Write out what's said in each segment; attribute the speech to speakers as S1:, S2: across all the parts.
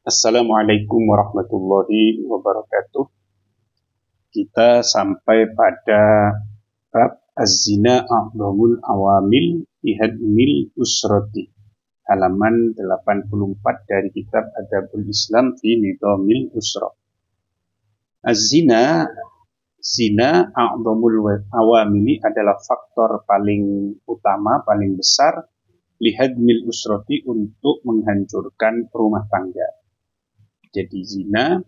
S1: Assalamualaikum warahmatullahi wabarakatuh. Kita sampai pada bab az-zina a'dhamul awamil fi hadmil usrati. Halaman 84 dari kitab Adabul Islam fi Nidhamil Usra. Az-zina, zina a'dhamul awamili adalah faktor paling utama, paling besar lihadmil usrati untuk menghancurkan rumah tangga. Jadi zina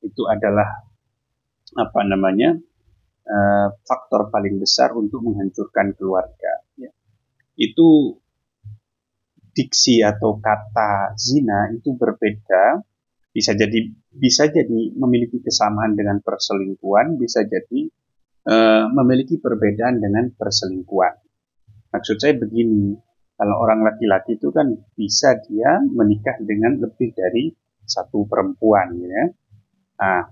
S1: itu adalah faktor paling besar untuk menghancurkan keluarga. Ya. Itu diksi atau kata zina itu berbeda, bisa jadi memiliki kesamaan dengan perselingkuhan, bisa jadi memiliki perbedaan dengan perselingkuhan. Maksud saya begini, kalau orang laki-laki itu kan bisa dia menikah dengan lebih dari satu perempuan, ya. Nah,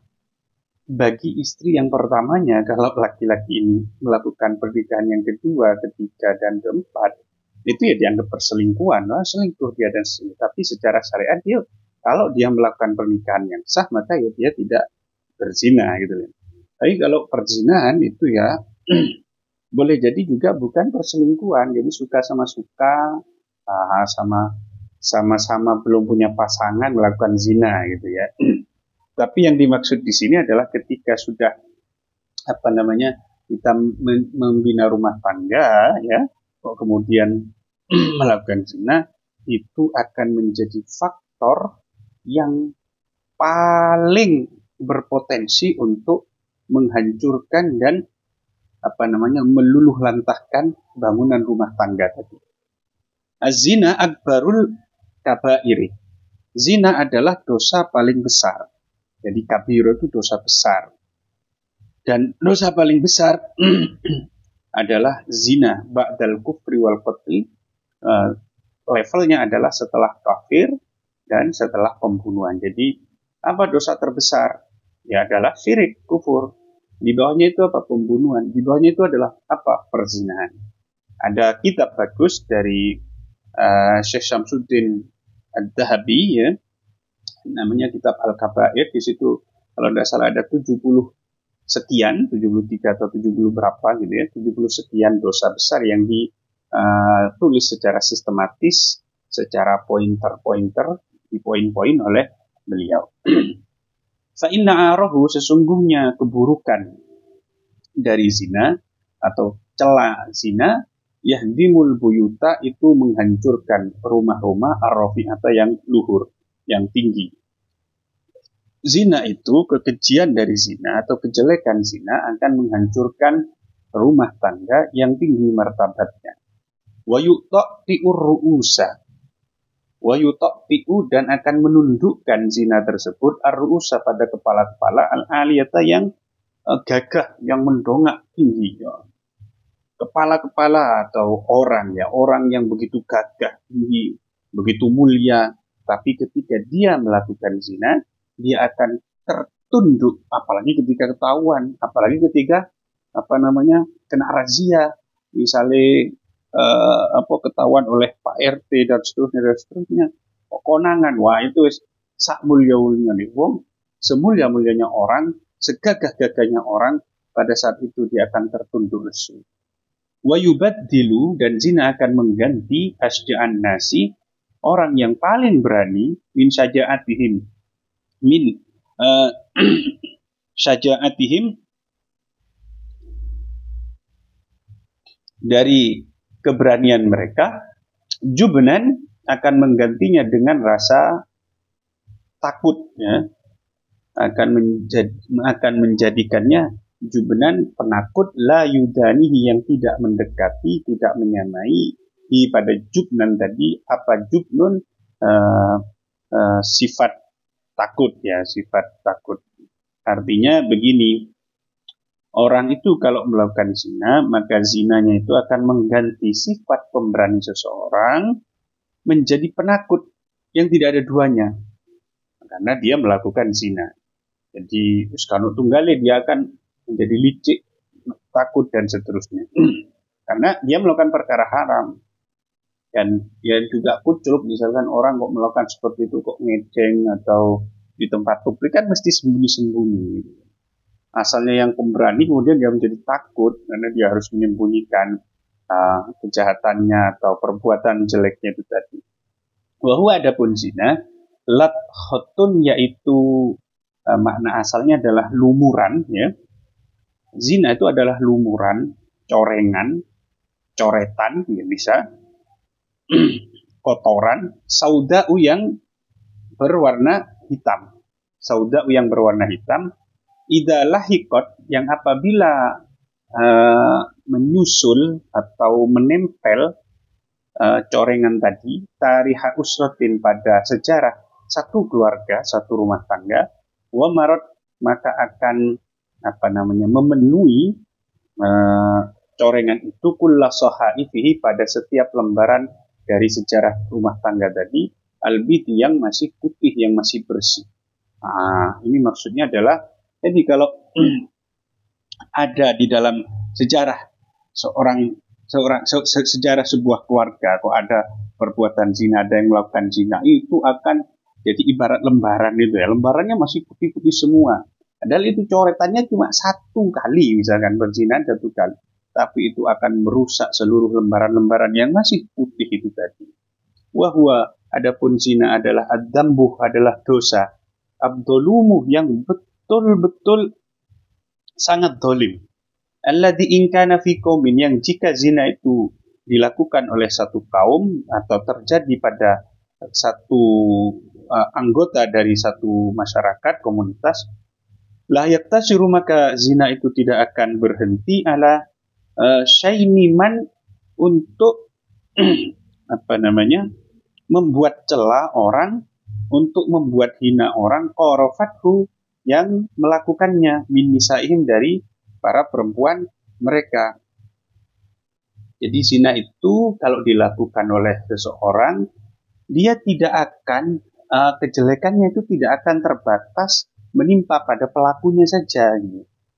S1: bagi istri yang pertamanya, kalau laki-laki ini melakukan pernikahan yang kedua, ketiga, dan keempat, itu ya dianggap perselingkuhan, selingkuh dia dan selingkuh. Tapi secara syariat dia, kalau dia melakukan pernikahan yang sah, maka ya dia tidak berzina, gitu. Tapi kalau perzinahan itu ya boleh jadi juga bukan perselingkuhan, jadi suka sama suka, sama-sama belum punya pasangan melakukan zina, gitu ya. Tapi yang dimaksud di sini adalah ketika sudah kita membina rumah tangga, ya, kok kemudian melakukan zina, itu akan menjadi faktor yang paling berpotensi untuk menghancurkan dan meluluh lantahkan bangunan rumah tangga tadi. Az-zina akbarul kabairi. Zina adalah dosa paling besar. Jadi kabir itu dosa besar. Dan dosa paling besar adalah zina ba'dal kufri wal qatli. Levelnya adalah setelah kafir dan setelah pembunuhan. Jadi apa dosa terbesar? Ya adalah syirik, kufur. Di bawahnya itu apa? Pembunuhan. Di bawahnya itu adalah apa? Perzinahan. Ada kitab bagus dari Syekh Syamsuddin Ad-Dahabi, ya, namanya kitab Al-Kabair. Di situ kalau tidak salah ada 70 sekian, 73 atau 70 berapa gitu ya, 70 sekian dosa besar yang ditulis secara sistematis, secara pointer-pointer, di poin-poin oleh beliau. Fa'inna arahu, sesungguhnya keburukan dari zina atau cela zina, yahdimul buyuta, itu menghancurkan rumah-rumah ar-rafi'ata yang luhur, yang tinggi. Zina itu, kekejian dari zina atau kejelekan zina akan menghancurkan rumah tangga yang tinggi martabatnya. Wa yu'ti'ur ru'usa. Wa yu'ti'u, dan akan menundukkan zina tersebut ar-ru'usa, pada kepala-kepala al-aliyata yang gagah, yang mendongak tinggi. Kepala-kepala atau orang yang begitu gagah tinggi, begitu mulia, tapi ketika dia melakukan zina, dia akan tertunduk, apalagi ketika ketahuan, apalagi ketika kena razia, misalnya ketahuan oleh Pak RT dan seterusnya, konangan, wah itu sak mulia-mulianya nih wong, semulia-mulianya orang, segagah-gagahnya orang, pada saat itu dia akan tertunduk lesu. Wa yubaddilu, dan zina akan mengganti asja'an nasi, orang yang paling berani, min syaja'atihim, syaja'atihim, dari keberanian mereka, jubnan, akan menggantinya dengan rasa takut, ya, akan menjadikannya jubnan, penakut, la yudanihi, yang tidak mendekati, tidak menyamai pada jubnan tadi. Apa jubnun? Sifat takut, ya, sifat takut. Artinya begini, orang itu kalau melakukan zina, maka zinanya itu akan mengganti sifat pemberani seseorang menjadi penakut yang tidak ada duanya, karena dia melakukan zina. Jadi sekanu tunggale, dia akan menjadi licik, takut, dan seterusnya. Karena dia melakukan perkara haram. Dan ya juga kucluk, misalkan orang kok melakukan seperti itu kok ngejeng atau di tempat publik kan mesti sembunyi-sembunyi. Asalnya yang pemberani kemudian dia menjadi takut karena dia harus menyembunyikan kejahatannya atau perbuatan jeleknya itu tadi. Wahwa adapun zina, lathotun yaitu makna asalnya adalah lumuran, ya. Zina itu adalah lumuran, corengan, coretan, ya bisa, kotoran, sauda'u yang berwarna hitam. Sauda'u yang berwarna hitam, idalah hikot yang apabila menyusul atau menempel corengan tadi, tariha usratin pada sejarah satu keluarga, satu rumah tangga, wa marot maka akan memenuhi corengan itu kulla sahaifihi pada setiap lembaran dari sejarah rumah tangga tadi, albiti yang masih putih, yang masih bersih. Ini maksudnya adalah, jadi kalau ada di dalam sejarah sejarah sebuah keluarga, kok ada perbuatan zina, ada yang melakukan zina, itu akan jadi ibarat lembaran itu ya. Lembarannya masih putih-putih semua. Padahal itu coretannya cuma satu kali, misalkan berzina satu kali. Tapi itu akan merusak seluruh lembaran-lembaran yang masih putih itu tadi. Wahwa adapun zina adalah adzambuh, adalah dosa. Abdolumu yang betul-betul sangat dolim. Alladzi in kana fi qaumin, yang jika zina itu dilakukan oleh satu kaum atau terjadi pada satu anggota dari satu masyarakat, komunitas, la yaktasiru, maka zina itu tidak akan berhenti ala syainiman untuk membuat celah orang, untuk membuat hina orang, qarafathu yang melakukannya, min nisaihim dari para perempuan mereka. Jadi zina itu kalau dilakukan oleh seseorang, dia tidak akan kejelekannya itu tidak akan terbatas menimpa pada pelakunya saja.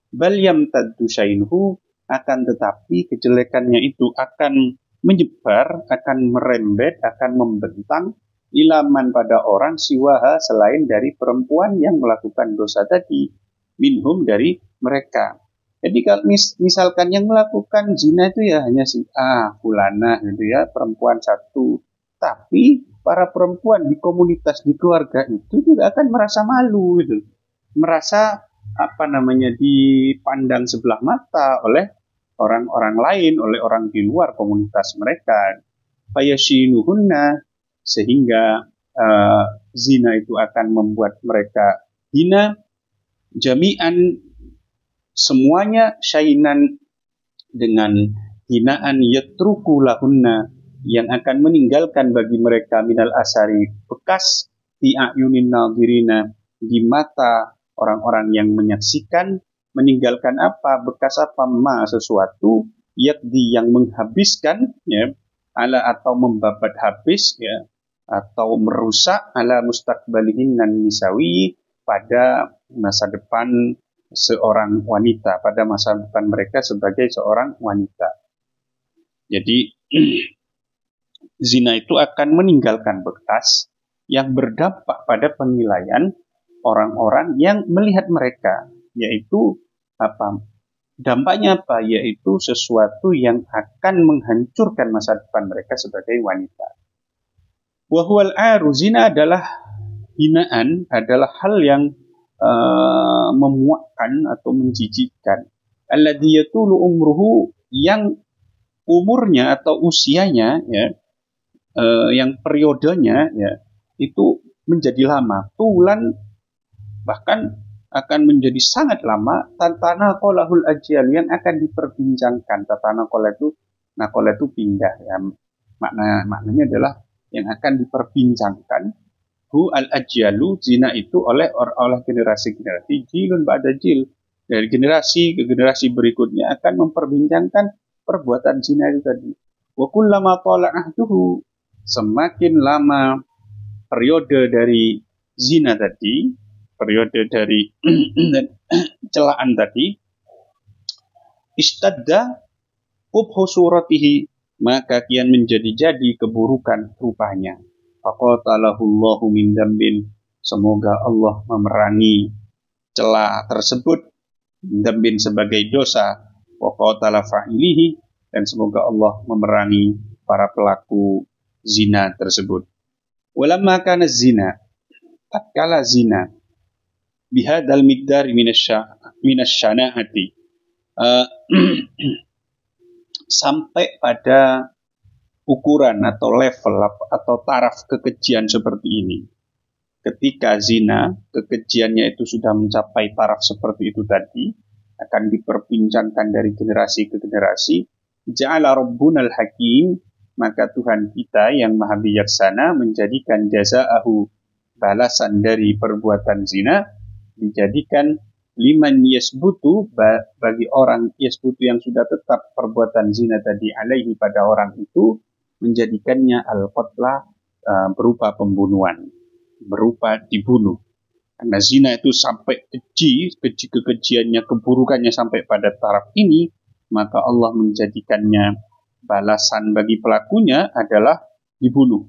S1: Bal yamtaddu syainuhu, akan tetapi kejelekannya itu akan menyebar, akan merembet, akan membentang ilaman pada orang siwaha selain dari perempuan yang melakukan dosa tadi, minhum dari mereka. Jadi kalau misalkan yang melakukan zina itu ya hanya si fulana gitu ya, perempuan satu. Tapi para perempuan di komunitas, di keluarga itu juga akan merasa malu gitu. Merasa dipandang sebelah mata oleh orang-orang lain, oleh orang di luar komunitas mereka. Fayashinuhunna, sehingga zina itu akan membuat mereka hina, jami'an semuanya, syainan dengan hinaan, yatruku lahunna yang akan meninggalkan bagi mereka minal asari bekas di ayunin nadirina, di mata orang-orang yang menyaksikan, meninggalkan apa, bekas apa, sesuatu yakdi yang menghabiskan ya, ala atau membabat habis ya, atau merusak ala mustaqbalihin nan nisawi, pada masa depan seorang wanita, pada masa depan mereka sebagai seorang wanita. Jadi zina itu akan meninggalkan bekas yang berdampak pada penilaian orang-orang yang melihat mereka, yaitu dampaknya apa? Yaitu sesuatu yang akan menghancurkan masa depan mereka sebagai wanita. Wahwal aru, zina adalah hinaan, adalah hal yang memuakkan atau menjijikkan. Alladzi yatulu umruhu, yang umurnya atau usianya ya, yang periodenya ya itu menjadi lama, tulan bahkan akan menjadi sangat lama. Tatana qolahul ajal, yang akan diperbincangkan. Tatana qola itu pindah ya, maknanya adalah yang akan diperbincangkan. Hu al-ajyalu, zina itu oleh generasi-generasi, jilun ba'da jil, dari generasi ke generasi berikutnya akan memperbincangkan perbuatan zina itu tadi. Wa kullama tala ahduhu, semakin lama periode dari zina tadi, periode dari celaan tadi, istadda qubhu suratihi, maka kian menjadi-jadi keburukan rupanya. Faqatalahullahu min dambin, semoga Allah memerangi celah tersebut, dambin sebagai dosa, wa qatala fa'ilihi, dan semoga Allah memerangi para pelaku zina tersebut. Walamma kana zina, tatkala zina bihadal middar minasyana'ati, sampai pada ukuran atau level atau taraf kekejian seperti ini. Ketika zina, kekejiannya itu sudah mencapai taraf seperti itu tadi, akan diperbincangkan dari generasi ke generasi. Ja'ala Rabbunal Hakim, maka Tuhan kita yang maha bijaksana menjadikan jazaahu, balasan dari perbuatan zina, dijadikan liman yasbutu, bagi orang yasbutu yang sudah tetap perbuatan zina tadi alaihi pada orang itu, menjadikannya al-qatla, berupa pembunuhan, berupa dibunuh. Karena zina itu sampai kekejiannya, keburukannya sampai pada taraf ini, maka Allah menjadikannya balasan bagi pelakunya adalah dibunuh.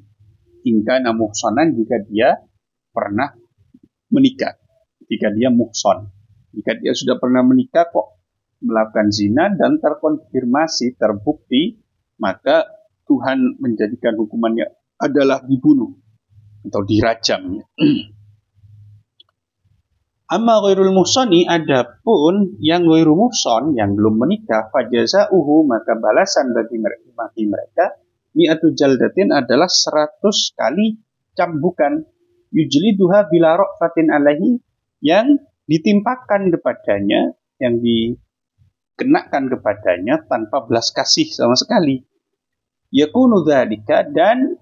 S1: Hingga muhsanan, jika dia pernah menikah, jika dia muhsan, jika dia sudah pernah menikah kok melakukan zina dan terkonfirmasi, terbukti, maka Tuhan menjadikan hukumannya adalah dibunuh atau dirajam. Amma ghairul muhsani, adapun yang ghairu muhsan, yang belum menikah, fajazauhu, maka balasan bagi mereka mi'atu jaldatin adalah 100 kali cambukan, yujliduha bila ra'fatin alaihi, yang ditimpakan kepadanya, yang dikenakan kepadanya tanpa belas kasih sama sekali. Yakunu dzalika, dan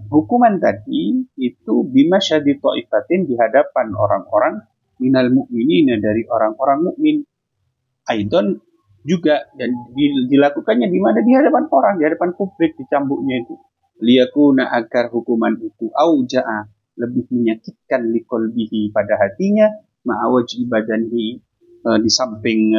S1: hukuman tadi itu bimasyadi ta'ifatin, di hadapan orang-orang minal mu'minina, dari orang-orang mukmin. Aidon juga, dan dilakukannya di mana? Di hadapan orang, di hadapan publik dicambuknya itu. Liyakuna, agar hukuman itu auja'a, lebih menyakitkan liqalbihi, pada hatinya, ma'awaji badanhi, di samping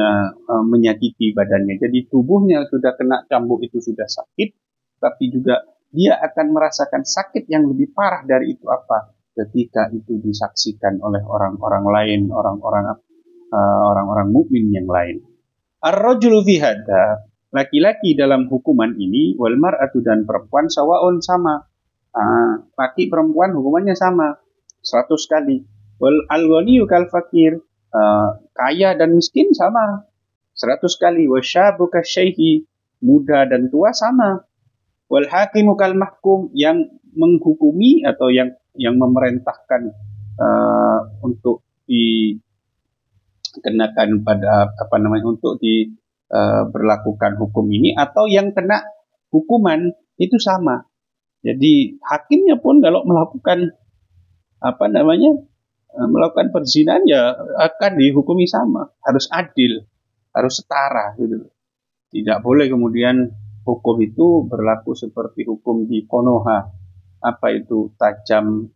S1: menyakiti badannya. Jadi tubuhnya sudah kena cambuk itu sudah sakit, tapi juga dia akan merasakan sakit yang lebih parah dari itu apa? Ketika itu disaksikan oleh orang-orang lain, orang-orang mukmin yang lain. Ar-rajulu fi hadza, laki-laki dalam hukuman ini, wal mar'atu, dan perempuan, sawaun, sama. Laki perempuan hukumannya sama, 100 kali. Wal al-ghaniyu kal fakir, kaya dan miskin sama, 100 kali. Wasyabu kasyaihi, muda dan tua sama. Wal hakimu kal mahkum, yang menghukumi atau yang memerintahkan untuk dikenakan pada untuk berlakukan hukum ini, atau yang kena hukuman itu sama. Jadi hakimnya pun kalau melakukan melakukan perzinahan ya akan dihukumi sama, harus adil, harus setara gitu. Tidak boleh kemudian hukum itu berlaku seperti hukum di Konoha, itu tajam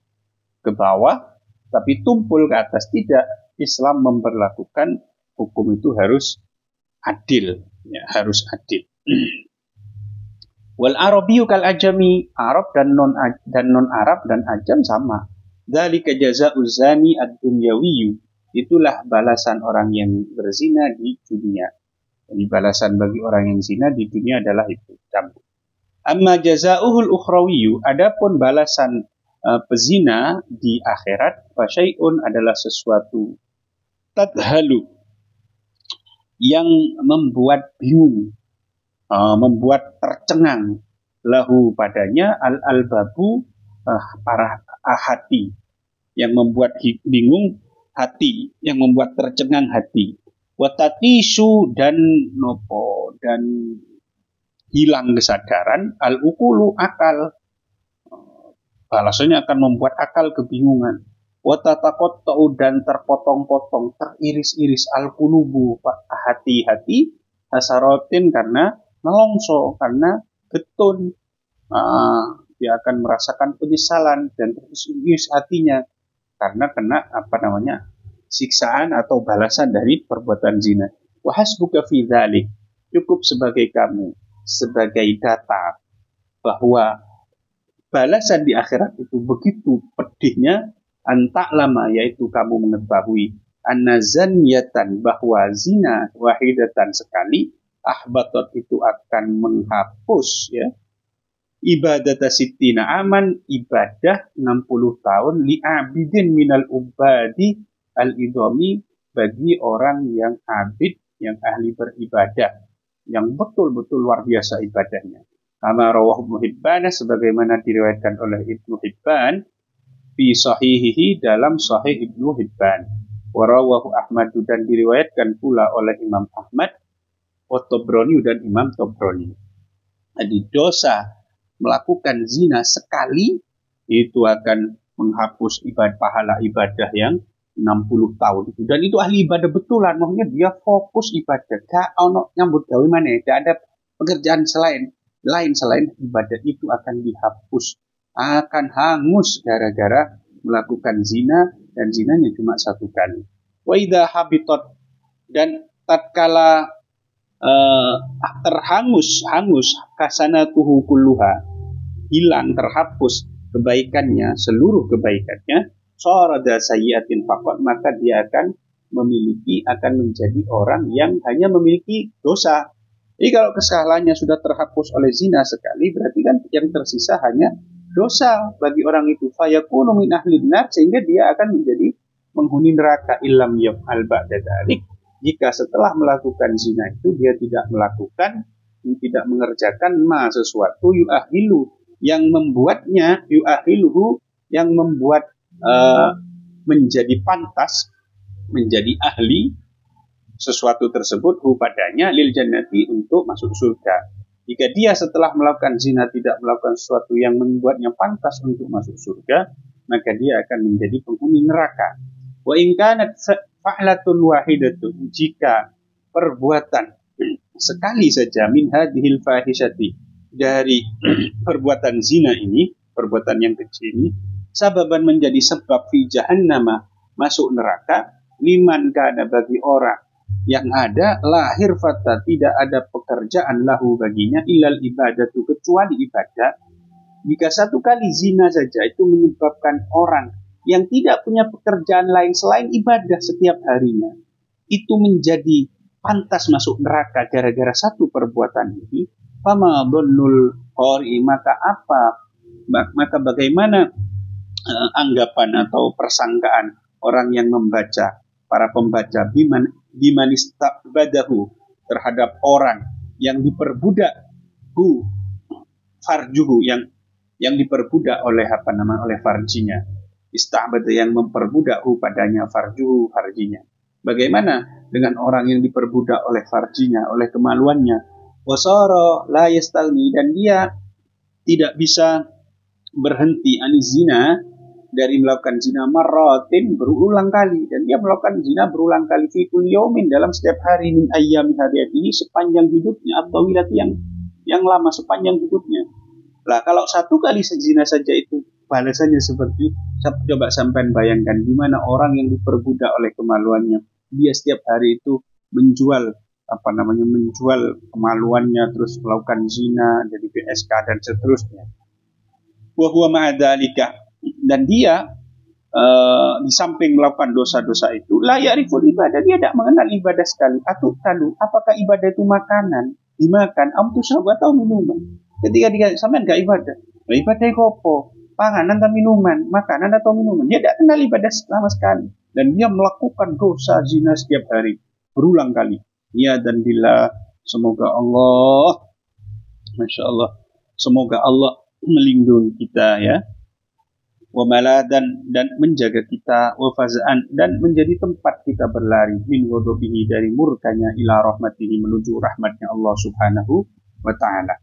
S1: ke bawah tapi tumpul ke atas. Tidak, Islam memperlakukan hukum itu harus adil, ya, harus adil. Wal Arabiyyu kal ajami, Arab dan non Arab dan ajam sama. Dzalika jazaa'uz zani ad-dunyawiyyu, itulah balasan orang yang berzina di dunia. Jadi balasan bagi orang yang zina di dunia adalah itu, cambuk. Amma jazaa'uhul ukhrawiyyu, adapun balasan pezina di akhirat, fasyai'un, adalah sesuatu tadhalu, yang membuat bingung, membuat tercengang, lahu, padanya, al-albabu, para hati, yang membuat bingung hati, yang membuat tercengang hati. Watatisu, dan hilang kesadaran, al-ukulu, akal, balasannya akan membuat akal kebingungan. Watatakotau, dan terpotong-potong, teriris-iris, al-kulubu, hati-hati, hasarotin, karena nelongso, karena getun. Dia akan merasakan penyesalan dan teriris hatinya karena kena siksaan atau balasan dari perbuatan zina. Wa hasbuka fi dzalik, cukup sebagai kamu sebagai data bahwa balasan di akhirat itu begitu pedihnya, antaklama, yaitu kamu mengetahui, anna zaniyatan, bahwa zina wahidatan sekali, ahbatot itu akan menghapus ya ibadata sittina aman, ibadah 60 tahun, li'abidin minal ubadi al-idhami, bagi orang yang abid, yang ahli beribadah, yang betul-betul luar biasa ibadahnya. Kama rawahu Ibnu Hibban, sebagaimana diriwayatkan oleh Ibnu Hibban fi sahihihi, dalam sahih Ibnu Hibban. Wa rawahu Ahmad, dan diriwayatkan pula oleh Imam Ahmad, wa Tabrani, dan Imam Tabrani. Jadi dosa melakukan zina sekali itu akan menghapus pahala ibadah yang 60 tahun itu. Dan itu ahli ibadah betulan, maksudnya dia fokus ibadah, gak ono nyambut gawe maneh, gak ada pekerjaan lain selain ibadah, itu akan dihapus, akan hangus gara-gara melakukan zina, dan zinanya cuma satu kali. Wa idza habitat, dan tatkala terhangus kasanatuhu kulluha, hilang, terhapus kebaikannya, seluruh kebaikannya, sarada sayyiatin faqat, maka dia akan menjadi orang yang hanya memiliki dosa. Jadi kalau kesalahannya sudah terhapus oleh zina sekali, berarti kan yang tersisa hanya dosa bagi orang itu. Fayakunu min ahlin nar, sehingga dia akan menjadi penghuni neraka. Illam yaf'al ba'da dzalik, jika setelah melakukan zina itu dia tidak mengerjakan sesuatu yu'ahilu, yang membuatnya yu'ahiluhu, yang membuat menjadi pantas, menjadi ahli sesuatu tersebut, padanya lil jannati, untuk masuk surga. Jika dia setelah melakukan zina tidak melakukan sesuatu yang membuatnya pantas untuk masuk surga, maka dia akan menjadi penghuni neraka. Wa in kanat fa'latun wahidatun, jika perbuatan sekali saja, min hadhil fahisyati, dari perbuatan zina ini, perbuatan yang kecil ini, sababan, menjadi sebab fi jahannama, masuk neraka, liman kana, bagi orang yang ada lahir fata, tidak ada pekerjaan lahu baginya, ilal ibadatu, kecuali ibadah. Jika satu kali zina saja itu menyebabkan orang yang tidak punya pekerjaan lain selain ibadah setiap harinya, itu menjadi pantas masuk neraka gara-gara satu perbuatan ini, fama dhannul qari, maka bagaimana anggapan atau persangkaan orang yang membaca, para pembaca, biman istabadahu, terhadap orang yang diperbudak farjuhu, yang diperbudak oleh oleh farjinya, istabada, yang memperbudak padanya farjuhu, farjinya. Bagaimana dengan orang yang diperbudak oleh farjinya, oleh kemaluannya, wasara la yastalni, dan dia tidak bisa berhenti anizina, dari melakukan zina, marratin, berulang kali, dan dia melakukan zina berulang kali, fi kulli yaumin, dalam setiap hari, min ayyami hadiyatihi, sepanjang hidupnya, atau wilati, yang lama, sepanjang hidupnya. Lah kalau satu kali zina saja itu balasannya seperti, coba sampean bayangkan gimana orang yang diperbudak oleh kemaluannya, dia setiap hari itu menjual kemaluannya, terus melakukan zina, jadi PSK dan seterusnya. Wa huwa ma'adzalika, dan dia di samping melakukan dosa-dosa itu, la ya'riful ibadah, dia tidak mengenal ibadah sekali. Atau apakah ibadah itu makanan, dimakan, atau minuman? Ketika dia sampean enggak ibadah, ibadah itu apa? Panganan atau minuman, makanan atau minuman? Dia tidak kenal ibadah sama sekali, dan dia melakukan dosa zina setiap hari berulang kali. Ya, dan bila semoga Allah, masya Allah, semoga Allah melindungi kita ya, wamaladan, dan menjaga kita, wafazaan, dan menjadi tempat kita berlari, min ghadabihi, dari murkanya, ila rahmatihi, menuju rahmatnya Allah subhanahu wa ta'ala.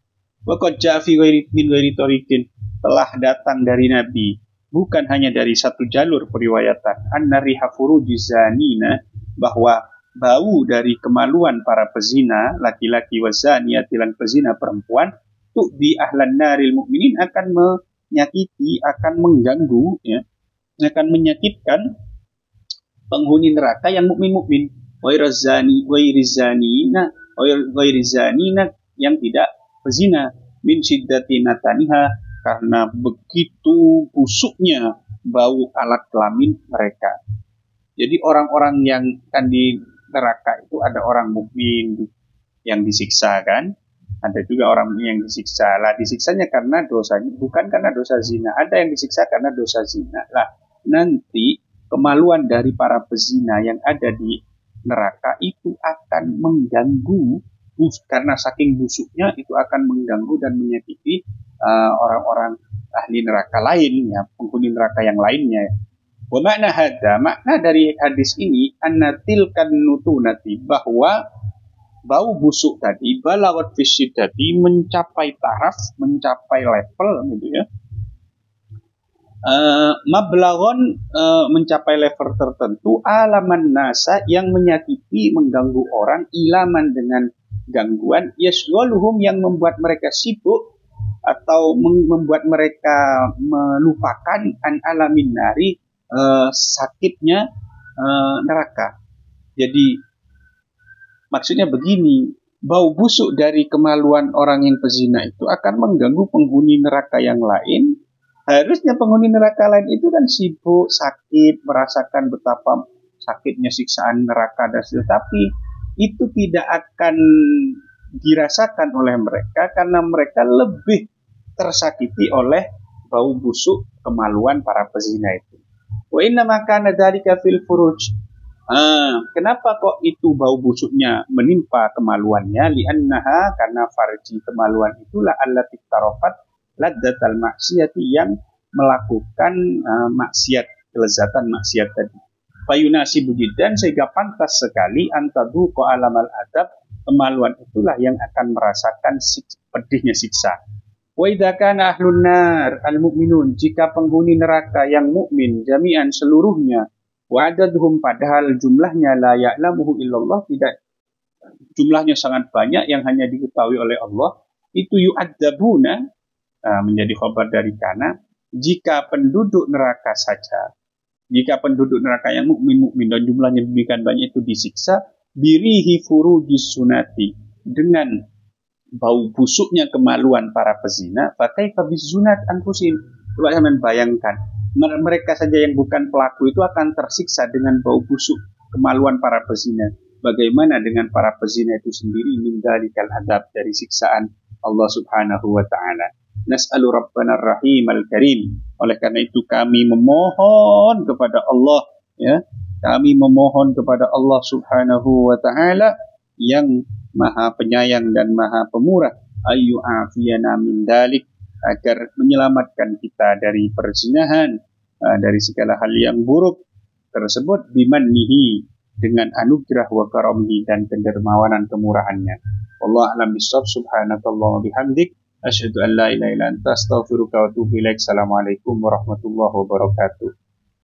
S1: Wa qad ja'a fi min ghairi tariqin, telah datang dari Nabi, bukan hanya dari satu jalur periwayatan, anna riha furujiz zanina, bahwa bau dari kemaluan para pezina laki-laki, wazaniyati, lan pezina perempuan, tu'di ahlan naril mu'minin, akan menyakiti, akan mengganggu ya, akan menyakitkan penghuni neraka yang mukmin-mukmin. Wairizanina yang tidak pezina min syiddati nataniha, karena begitu busuknya bau alat kelamin mereka. Jadi orang-orang yang akan di neraka itu ada orang mukmin yang disiksa kan, ada juga orang yang disiksa. Lah disiksanya karena dosanya, bukan karena dosa zina. Ada yang disiksa karena dosa zina. Lah nanti kemaluan dari para pezina yang ada di neraka itu akan mengganggu, karena saking busuknya itu akan mengganggu dan menyakiti orang-orang ahli neraka lain, ya, penghuni neraka yang lainnya. Wa makna hadza, makna dari hadis ini annatil nutunati, bahwa bau busuk tadi balawat fisyidati, mencapai taraf, mencapai level gitu ya. Mablagon, mencapai level tertentu, alaman nasa, yang menyakiti, mengganggu orang, ilaman dengan gangguan, yaswaluhum, yang membuat mereka sibuk atau membuat mereka melupakan an alamin nari, sakitnya neraka. Jadi maksudnya begini, bau busuk dari kemaluan orang yang pezina itu akan mengganggu penghuni neraka yang lain. Harusnya penghuni neraka lain itu kan sibuk, sakit, merasakan betapa sakitnya siksaan neraka dan tetapi itu tidak akan dirasakan oleh mereka karena mereka lebih tersakiti oleh bau busuk kemaluan para pezina itu. Wa inna ma kana dzalika fil furuj. Kenapa kok itu bau busuknya menimpa kemaluannya? Li'annaha, karena farji, kemaluan itulah allati tarafat ladzatal maksiyati, yang melakukan maksiat, kelezatan maksiat tadi. Fayunasibu jiddan, sehingga pantas sekali antaduqa alamal adab, kemaluan itulah yang akan merasakan pedihnya siksa. Wa idza kana ahlun nar al-mu'minun, jika penghuni neraka yang mukmin jami'an seluruhnya, wa adaduhum, padahal jumlahnya la ya'lamuhu illallah, tidak, jumlahnya sangat banyak yang hanya diketahui oleh Allah, itu yu'adzabuna, menjadi khabar dari kana, jika penduduk neraka saja, jika penduduk neraka yang mukmin dan jumlahnya demikian banyak itu disiksa, birihi furujis sunati, dengan bau busuknya kemaluan para pezina, fakaifa bizunat anfusin. Coba kalian bayangkan, mereka saja yang bukan pelaku itu akan tersiksa dengan bau busuk kemaluan para pezina. Bagaimana dengan para pezina itu sendiri, min dalikal adab, dari siksaan Allah Subhanahu wa taala. Nas'alu Rabbana Ar-Rahim Al-Karim. Oleh karena itu kami memohon kepada Allah, ya, kami memohon kepada Allah Subhanahu wa taala yang Maha Penyayang dan Maha Pemurah, ayyu afiyana min dalik, agar menyelamatkan kita dari perzinahan, dari segala hal yang buruk tersebut, bimannihi, dengan anugerah, wa karamihi, dan kedermawanan kemurahannya. Wallahu a'lam bishawab. Subhanakallahumma bihamdik, asyhadu an la ilaha illa anta, astaghfiruka wa atubu ilaik. Assalamualaikum warahmatullahi wabarakatuh.